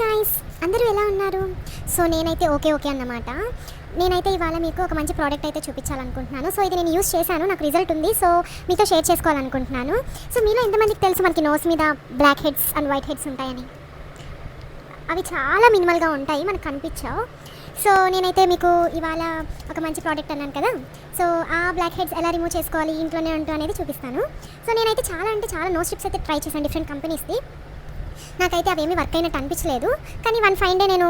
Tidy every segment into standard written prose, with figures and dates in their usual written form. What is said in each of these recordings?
Guys, అందరూ ఎలా ఉన్నారు? సో నేనైతే ఓకే అన్నమాట. నేనైతే ఇవాళ మీకు ఒక మంచి ప్రోడక్ట్ అయితే చూపించాలనుకుంటున్నాను. సో ఇది నేను యూస్ చేశాను, నాకు రిజల్ట్ ఉంది. సో మీతో షేర్ చేసుకోవాలనుకుంటున్నాను. సో మీలో ఎంతమందికి తెలుసు మనకి నోస్ మీద blackheads and whiteheads ఉంటాయని? అవి చాలా మినిమల్గా ఉంటాయి, మనకు కనిపించవు. సో నేనైతే మీకు ఇవాళ ఒక మంచి ప్రోడక్ట్ అన్నాను కదా, సో ఆ బ్లాక్ హెడ్స్ ఎలా రిమూవ్ చేసుకోవాలి ఇంట్లోనే ఉంటూ అనేది చూపిస్తాను. సో నేనైతే చాలా నోస్ స్ట్రిప్స్ అయితే ట్రై చేశాను డిఫరెంట్ కంపెనీస్ది. నాకైతే అవేమీ వర్క్ అయినట్టు అనిపించలేదు. కానీ వన్ ఫైన్ డే నేను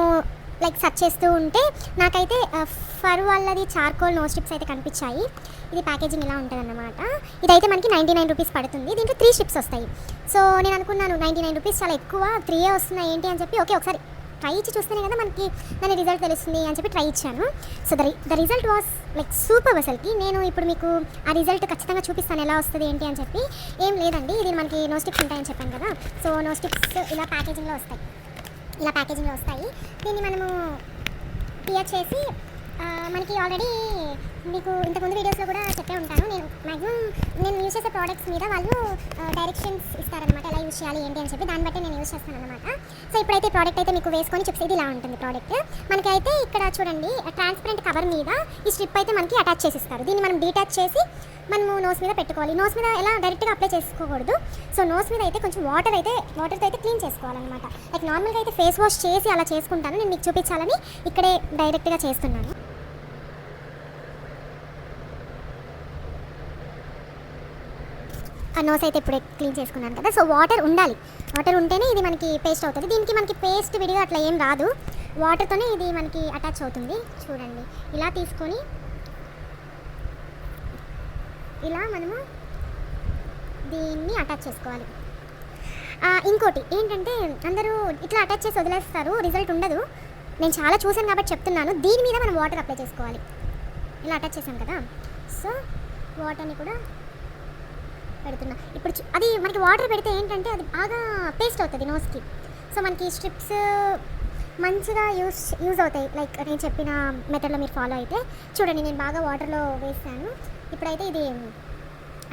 సెర్చ్ చేస్తూ ఉంటే నాకైతే ఫర్ వాళ్ళది చార్కోల్ నోస్ స్ట్రిప్స్ అయితే కనిపించాయి. ఇది ప్యాకేజింగ్ ఇలా ఉంటుంది అన్నమాట. ఇదైతే మనకి 99 రూపీస్ పడుతుంది. దీంట్లో 3 స్ట్రిప్స్ వస్తాయి. సో నేను అనుకున్నాను 99 రూపీస్ చాలా ఎక్కువ, 3 వస్తున్నాయి ఏంటి అని చెప్పి ఒకసారి ట్రై ఇచ్చి చూస్తేనే కదా మనకి దాని రిజల్ట్ తెలుస్తుంది అని చెప్పి ట్రై ఇచ్చాను. So the result was super. అసలుకి నేను ఇప్పుడు మీకు ఆ రిజల్ట్ ఖచ్చితంగా చూపిస్తాను ఎలా వస్తుంది ఏంటి అని చెప్పి. ఏం లేదండి, ఇది మనకి నో స్టిప్స్ ఉంటాయని చెప్పాను కదా. సో నో స్టిప్స్ ఇలా ప్యాకేజింగ్లో వస్తాయి. దీన్ని మనము పియర్ చేసి మనకి ఆల్రెడీ మీకు ఇంతకుముందు వీడియోస్లో కూడా చెప్పే ఉంటాను. నేను యూస్ చేసే ప్రోడక్ట్స్ మీద వాళ్ళు డైరెక్షన్స్ ఇస్తారనమాట, ఎలా యూస్ చేయాలి ఏంటి అని చెప్పి. దాన్ని బట్టి నేను యూస్ చేస్తాను అనమాట. సో ఇప్పుడైతే ప్రోడక్ట్ అయితే మీకు వేసుకొని చూపిస్తే ఇలా ఉంటుంది ప్రోడక్ట్. మనకి అయితే ఇక్కడ చూడండి, ట్రాన్స్పరెంట్ కవర్ మీద ఈ స్ట్రిప్ అయితే మనకి అటాచ్ చేసిస్తారు. దీన్ని మనం డీటాచ్ చేసి మనము నోస్ మీద పెట్టుకోవాలి. నోస్ మీద ఎలా డైరెక్ట్గా అప్లై చేసుకోకూడదు. సో నోస్ మీద అయితే కొంచెం వాటర్తో అయితే క్లీన్ చేసుకోవాలన్నమాట. నార్మల్గా అయితే ఫేస్ వాష్ చేసి అలా చేసుకుంటాను, నేను మీకు చూపించాలని ఇక్కడే డైరెక్ట్గా చేస్తున్నాను. ఆ నోస్ అయితే ఇప్పుడే క్లీన్ చేసుకున్నాను కదా. సో వాటర్ ఉంటేనే ఇది మనకి పేస్ట్ అవుతుంది. దీనికి మనకి పేస్ట్ విడిగా అట్లా ఏం రాదు, వాటర్తోనే ఇది మనకి అటాచ్ అవుతుంది. చూడండి, ఇలా తీసుకొని ఇలా మనము దీన్ని అటాచ్ చేసుకోవాలి. ఇంకోటి ఏంటంటే, అందరూ ఇట్లా అటాచ్ చేసి వదిలేస్తారు, రిజల్ట్ ఉండదు. నేను చాలా చూసాను కాబట్టి చెప్తున్నాను. దీని మీద మనం వాటర్ అప్లై చేసుకోవాలి. ఇలా అటాచ్ చేసాం కదా, సో వాటర్ని కూడా పెడుతున్నా. ఇప్పుడు అది మనకి వాటర్ పెడితే ఏంటంటే అది బాగా పేస్ట్ అవుతుంది నోస్కి. సో మనకి స్ట్రిప్స్ మంచిగా యూజ్ అవుతాయి. నేను చెప్పిన మెథడ్లో మీరు ఫాలో అయితే. చూడండి, నేను బాగా వాటర్లో వేసాను. ఇప్పుడైతే ఇది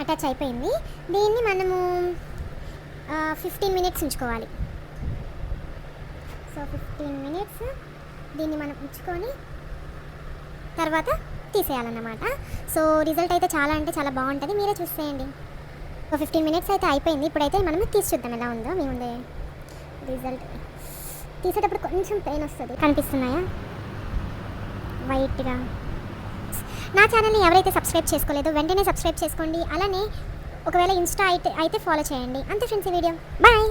అటాచ్ అయిపోయింది. దీన్ని మనము 15 మినిట్స్ ఉంచుకోవాలి. సో 15 మినిట్స్ దీన్ని మనం ఉంచుకొని తర్వాత తీసేయాలన్నమాట. సో రిజల్ట్ అయితే చాలా బాగుంటుంది, మీరే చూసేయండి. 15 మినిట్స్ అయితే అయిపోయింది. ఇప్పుడైతే మనం తీసి చూద్దాం ఎలా ఉందో. మీ ముందే రిజల్ట్ తీసేటప్పుడు కొంచెం పెయిన్ వస్తుంది, కనిపిస్తున్నాయా వైట్గా. నా ఛానల్ని ఎవరైతే సబ్స్క్రైబ్ చేసుకోలేదో వెంటనే సబ్స్క్రైబ్ చేసుకోండి. అలానే ఒకవేళ ఇన్స్టా అయితే ఫాలో చేయండి. అంతే ఫ్రెండ్స్, ఈ వీడియో బాయ్.